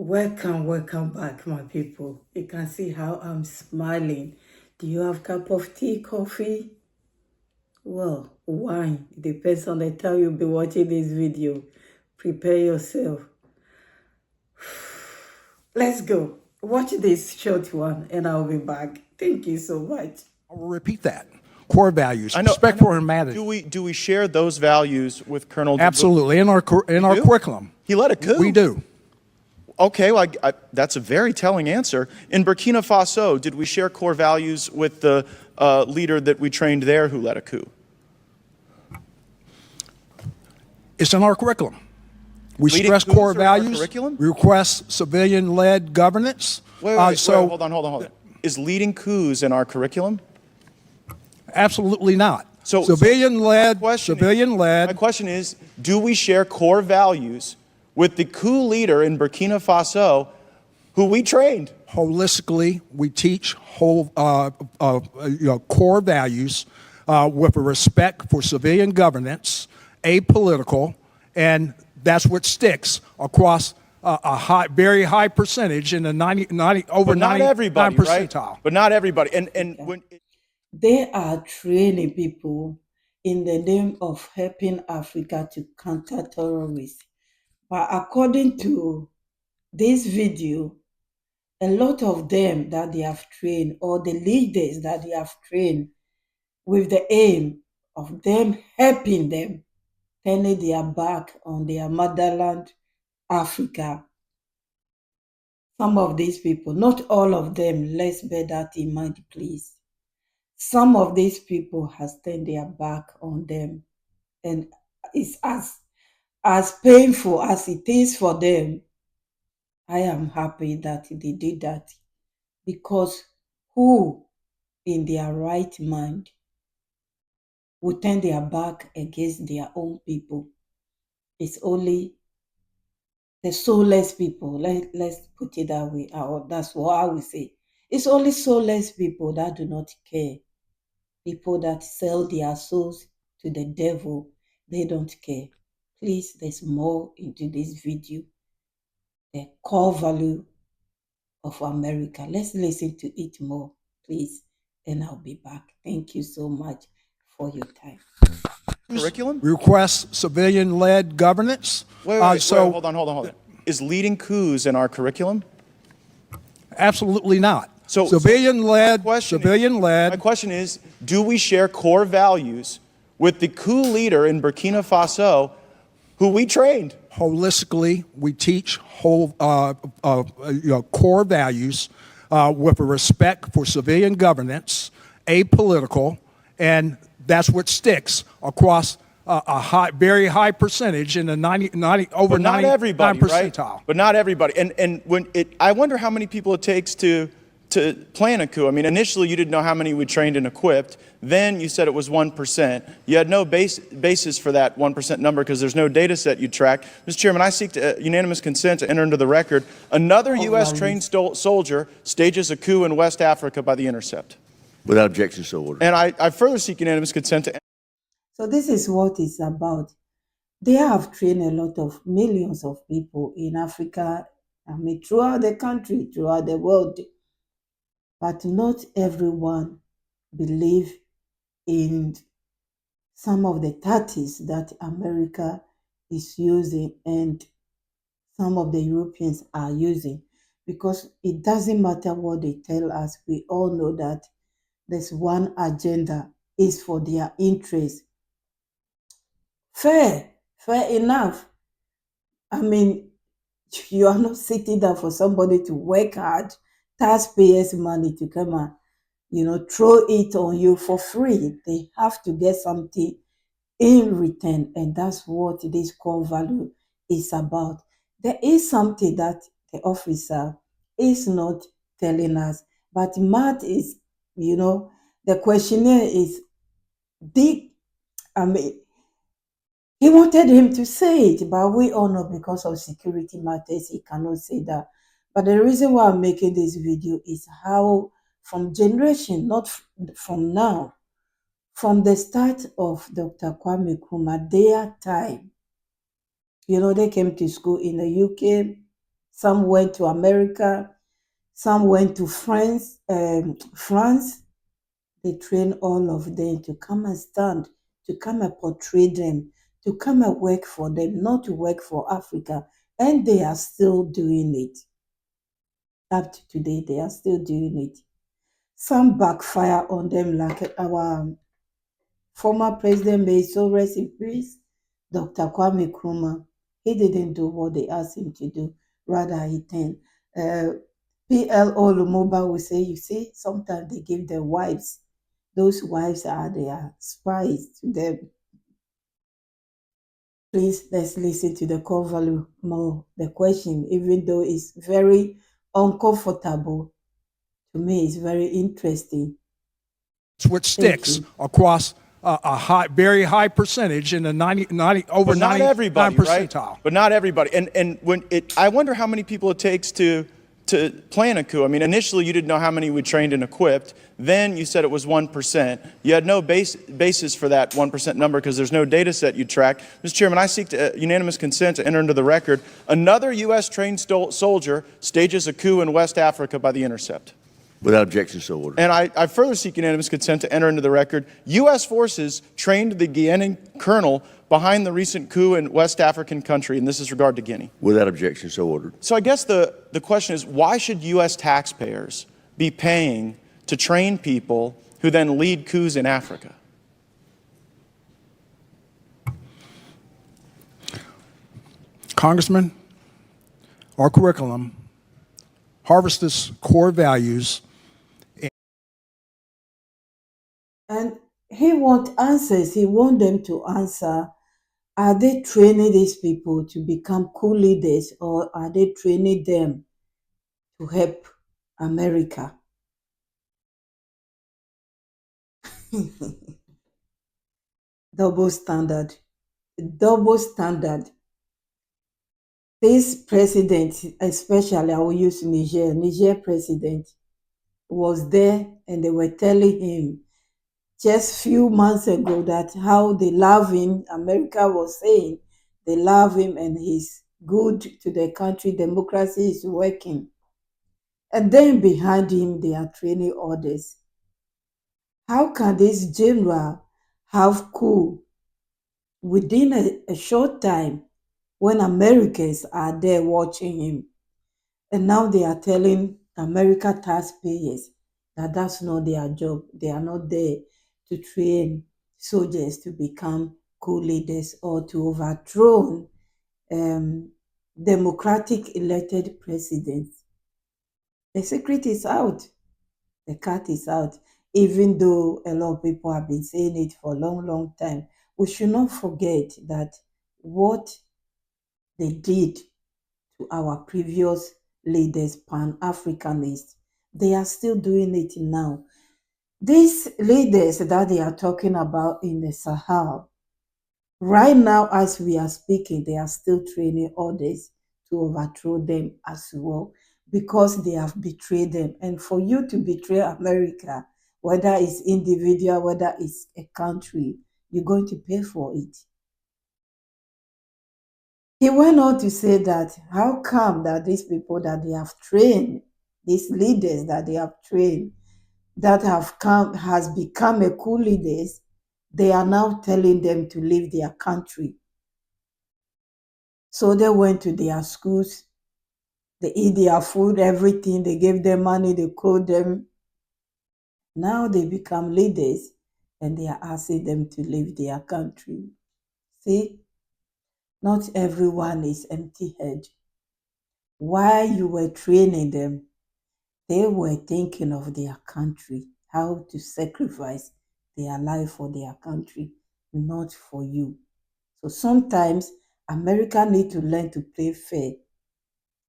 Welcome back, my people. You can see how I'm smiling. Do you have a cup of tea, coffee? Well, wine. It depends on the time you'll be watching this video. Prepare yourself. Let's go. Watch this short one and I'll be back. Thank you so much. I will repeat that. Core values, I know. respect for humanity. Do we share those values with Colonel? Absolutely, in our curriculum. He led a coup. We do. Okay, well, that's a very telling answer. In Burkina Faso, did we share core values with the leader that we trained there who led a coup? It's in our curriculum. We Leading stress coups core are in our values. curriculum? We request civilian-led governance. Wait, hold on. Is leading coups in our curriculum? Absolutely not. So civilian-led. My question is, do we share core values with the coup leader in Burkina Faso, who we trained? Holistically, we teach core values with a respect for civilian governance, apolitical, and that's what sticks across a very high percentage in the 99 percentile. Right? But not everybody. And when They are training people in the name of helping Africa to counter terrorism. But according to this video, a lot of them that they have trained, or the leaders that they have trained, with the aim of them helping them, turning their back on their motherland, Africa. Some of these people, not all of them, let's bear that in mind, please. Some of these people has turned their back on them, and it's as painful as it is for them. I am happy that they did that, because who in their right mind would turn their back against their own people? It's only the soulless people. Let's put it that way. That's what I would say. It's only soulless people that do not care. People that sell their souls to the devil, they don't care. Please, there's more into this video. The core value of America. Let's listen to it more, please, and I'll be back. Thank you so much for your time. curriculum? Request civilian-led governance. Hold on. Is leading coups in our curriculum? Absolutely not. Civilian-led. My question is, do we share core values with the coup leader in Burkina Faso, who we trained? Holistically, we teach core values with a respect for civilian governance, apolitical, and that's what sticks across a very high percentage in the 99 percentile. Right? But not everybody. And I wonder how many people it takes to plan a coup. I mean, initially you didn't know how many we trained and equipped. Then you said it was 1%. You had no basis for that 1% number because there's no data set you track. Mr. Chairman, I seek unanimous consent to enter into the record another U.S. trained soldier stages a coup in West Africa by the Intercept. Without objection, so ordered. And I further seek unanimous consent to. So this is what it's about. They have trained a lot of millions of people in Africa, throughout the country, throughout the world. But not everyone believe in some of the tactics that America is using and some of the Europeans are using, because it doesn't matter what they tell us. We all know that there's one agenda, is for their interest. Fair enough. I mean, you are not sitting there for somebody to work hard, taxpayers' money to come and, throw it on you for free. They have to get something in return, and that's what this core value is about. There is something that the officer is not telling us, but Matt is, the questionnaire is deep. He wanted him to say it, but we all know because of security matters, he cannot say that. But the reason why I'm making this video is how, from generation, not from now, from the start of Dr. Kwame Nkrumah, their time, they came to school in the UK, Some went to America. Some went to France. France. They train all of them to come and stand, to come and portray them, to come and work for them, not to work for Africa. And they are still doing it. Up to today, they are still doing it. Some backfire on them, like our former president, may so rest in peace, Dr. Kwame Nkrumah. He didn't do what they asked him to do. Rather, he turned. PLO Lumumba will say, you see, sometimes they give their wives. Those wives are their spies to them. Please, let's listen to the core value more. The question, even though it's very uncomfortable, to me, it's very interesting. What sticks across a very high percentage in the 90 over But not 99 everybody, right? percentile. But not everybody. And when I wonder how many people it takes to plan a coup. I mean, initially you didn't know how many we trained and equipped. Then you said it was 1%. You had no basis for that 1% number because there's no data set you track. Mr. Chairman, I seek unanimous consent to enter into the record. Another U.S. trained soldier stages a coup in West Africa by The Intercept. Without objection, so ordered. And I further seek unanimous consent to enter into the record. U.S. forces trained the Guinean colonel behind the recent coup in West African country, and this is regard to Guinea. Without objection, so ordered. So I guess the question is, why should U.S. taxpayers be paying to train people who then lead coups in Africa? Congressman, our curriculum harvests core values. And he wants answers. He wants them to answer. Are they training these people to become coup leaders, or are they training them to help America? Double standard. Double standard. This president, especially I will use Niger president, was there and they were telling him just few months ago that how they love him. America was saying they love him and he's good to the country. Democracy is working. And then behind him, they are training others. How can this general have coup within a short time when Americans are there watching him? And now they are telling American taxpayers that that's not their job. They are not there to train soldiers to become coup leaders or to overthrow democratic elected presidents. The secret is out. The cat is out. Even though a lot of people have been saying it for a long, long time, we should not forget that what they did to our previous leaders, Pan-Africanists, they are still doing it now. These leaders that they are talking about in the Sahel, right now as we are speaking, they are still training others to overthrow them as well because they have betrayed them. And for you to betray America, whether it's individual, whether it's a country, you're going to pay for it. He went on to say that how come that these people that they have trained, these leaders that they have trained, that has become a coup leaders, they are now telling them to leave their country. So they went to their schools, they eat their food, everything, they gave them money, they clothed them. Now they become leaders and they are asking them to leave their country. See, not everyone is empty-headed. While you were training them, they were thinking of their country, how to sacrifice their life for their country, not for you. So sometimes America need to learn to play fair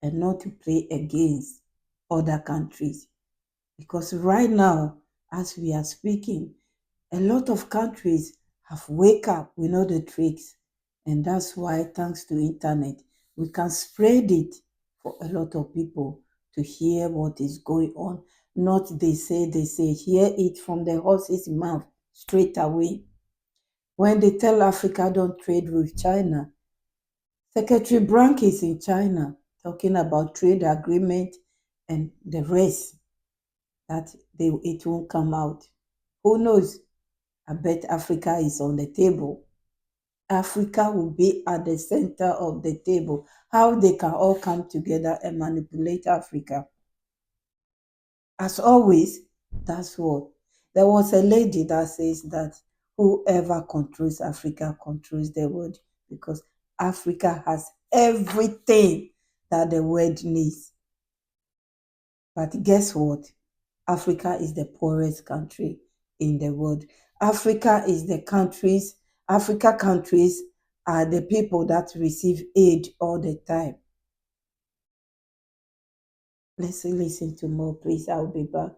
and not to play against other countries. Because right now, as we are speaking, a lot of countries have wake up, we know the tricks. And that's why, thanks to internet, we can spread it for a lot of people to hear what is going on. Not they say, hear it from the horse's mouth straight away. When they tell Africa don't trade with China, Secretary Brank is in China. talking about trade agreement and the rest, that it won't come out. Who knows? I bet Africa is on the table. Africa will be at the center of the table. How they can all come together and manipulate Africa. As always, that's what. There was a lady that says that whoever controls Africa controls the world, because Africa has everything that the world needs. But guess what? Africa is the poorest country in the world. Africa countries are the people that receive aid all the time. Let's listen to more, please. I'll be back.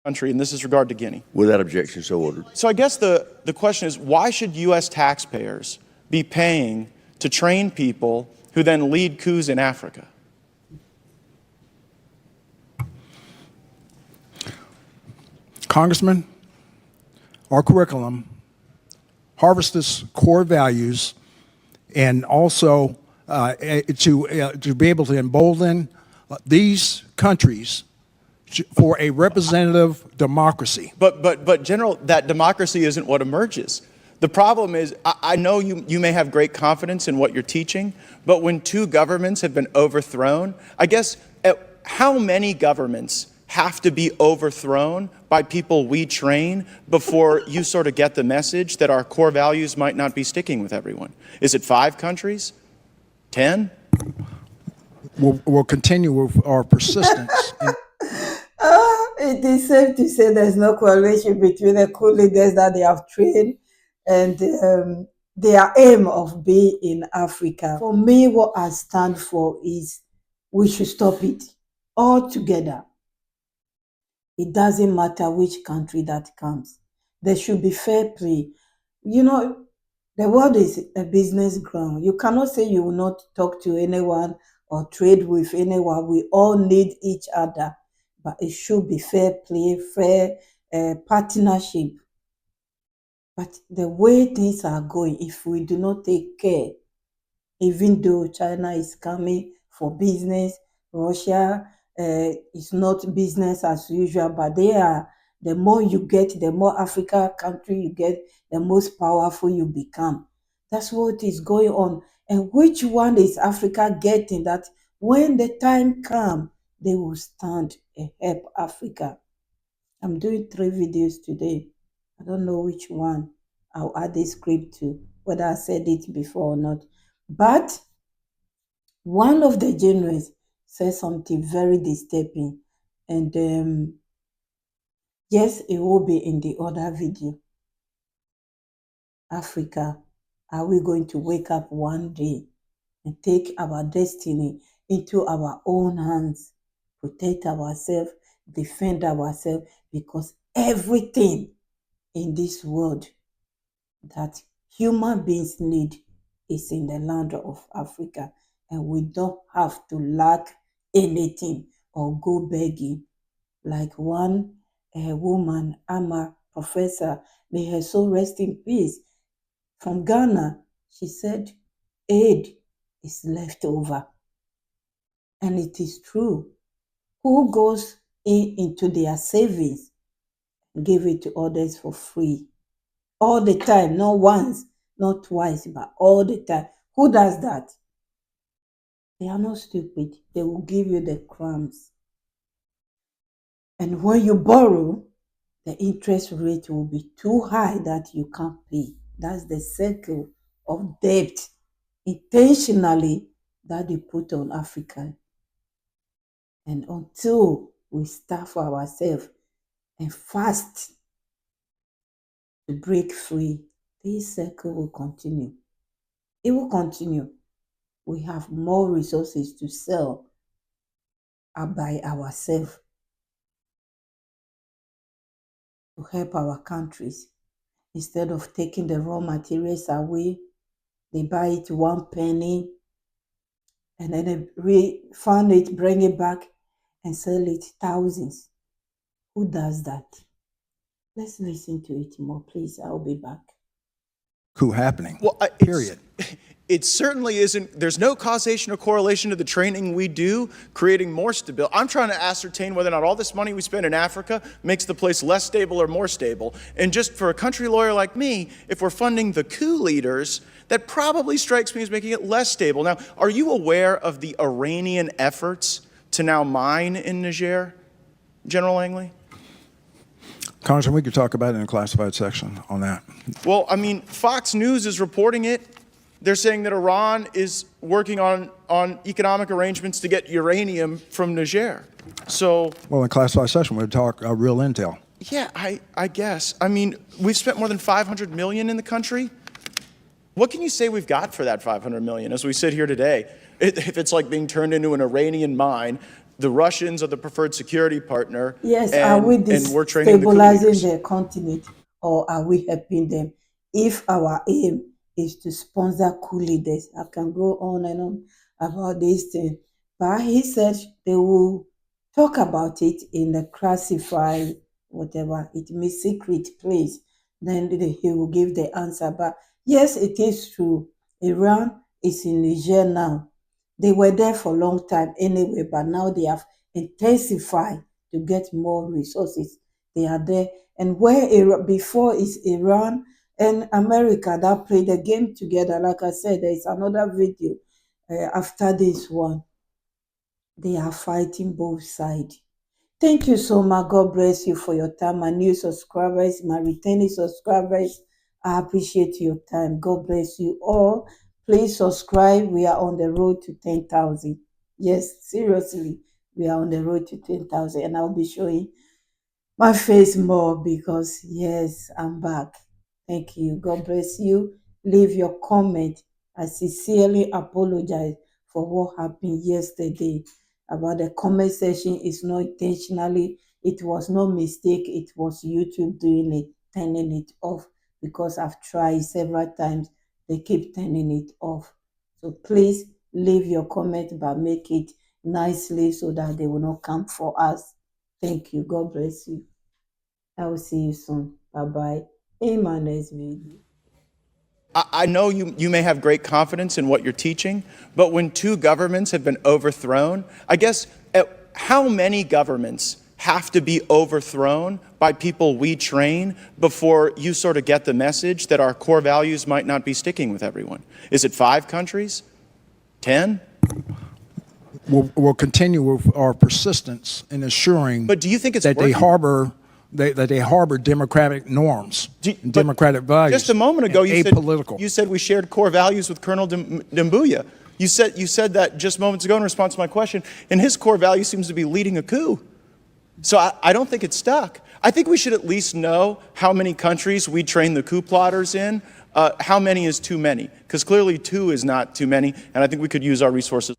Country, and this is regard to Guinea. Without objection, so ordered. So I guess the question is, why should U.S. taxpayers be paying to train people who then lead coups in Africa? Congressman, our curriculum harvests core values, and also to be able to embolden these countries for a representative democracy. But General, that democracy isn't what emerges. The problem is, I know you may have great confidence in what you're teaching, but when two governments have been overthrown, I guess how many governments have to be overthrown by people we train before you sort of get the message that our core values might not be sticking with everyone? Is it 5 countries? 10? We'll continue with our persistence. It is safe to say there's no correlation between the coup leaders that they have trained and their aim of being in Africa. For me, what I stand for is we should stop it altogether. It doesn't matter which country that comes. There should be fair play. You know, the world is a business ground. You cannot say you will not talk to anyone or trade with anyone. We all need each other. But it should be fair play, fair partnership. But the way things are going, if we do not take care, even though China is coming for business, Russia is not business as usual, but the more you get, the more Africa country you get, the most powerful you become. That's what is going on. And which one is Africa getting that when the time comes, they will stand and help Africa? I'm doing 3 videos today. I don't know which one I'll add the script to, whether I said it before or not. But one of the generals said something very disturbing. And yes, it will be in the other video. Africa, are we going to wake up one day and take our destiny into our own hands, protect ourselves, defend ourselves? Because everything in this world that human beings need is in the land of Africa, and we don't have to lack anything or go begging. Like one woman, Ama, professor, may her soul rest in peace, from Ghana, she said, aid is left over. And it is true. Who goes into their savings and give it to others for free? All the time, not once, not twice, but all the time. Who does that? They are not stupid. They will give you the crumbs. And when you borrow, the interest rate will be too high that you can't pay. That's the circle of debt intentionally that they put on Africa. And until we start for ourselves and fast to break free, this circle will continue. It will continue. We have more resources to sell by ourselves to help our countries. Instead of taking the raw materials away, they buy it 1 penny and then they refund it, bring it back and sell it thousands. Who does that? Let's listen to it more, please. I'll be back. Coup happening. Well, period. it certainly isn't, there's no causation or correlation to the training we do creating more stability. I'm trying to ascertain whether or not all this money we spend in Africa makes the place less stable or more stable. And just for a country lawyer like me, if we're funding the coup leaders, that probably strikes me as making it less stable. Now, are you aware of the Iranian efforts to now mine in Niger, General Langley? Congressman, we could talk about it in a classified section on that. Well, I mean, Fox News is reporting it. They're saying that Iran is working on economic arrangements to get uranium from Niger. So, well, in classified session, we'd talk real intel. Yeah, I guess. I mean, we've spent more than $500 million in the country. What can you say we've got for that $500 million as we sit here today? If it's like being turned into an Iranian mine, the Russians are the preferred security partner. Yes, and, are we and we're training stabilizing the continent, or are we helping them? If our aim is to sponsor coup leaders, I can go on and on about this thing. But he said they will talk about it in the classified, whatever, it means secret place. Then he will give the answer. But yes, it is true. Iran is in Niger now. They were there for a long time anyway, but now they have intensified to get more resources. They are there. And where before is Iran and America that played the game together. Like I said, there is another video after this one. They are fighting both sides. Thank you so much. God bless you for your time. My new subscribers, my returning subscribers, I appreciate your time. God bless you all. Please subscribe. We are on the road to 10,000. Yes, seriously, we are on the road to 10,000. And I'll be showing my face more because, yes, I'm back. Thank you. God bless you. Leave your comment. I sincerely apologize for what happened yesterday about the comment section. Is not intentionally. It was no mistake. It was YouTube doing it, turning it off, because I've tried several times. They keep turning it off. So please leave your comment, but make it nicely so that they will not come for us. Thank you. God bless you. I will see you soon. Bye-bye. In my next video. I know you may have great confidence in what you're teaching, but when two governments have been overthrown, I guess how many governments have to be overthrown by people we train before you sort of get the message that our core values might not be sticking with everyone? Is it 5 countries? 10? We'll continue with our persistence in assuring But do you think it's that working? they harbor democratic norms, democratic values. Just a moment ago, apolitical. you said we shared core values with Colonel Doumbouya. You said that just moments ago in response to my question, and his core value seems to be leading a coup. So I don't think it's stuck. I think we should at least know how many countries we train the coup plotters in. How many is too many? Because clearly 2 is not too many, and I think we could use our resources.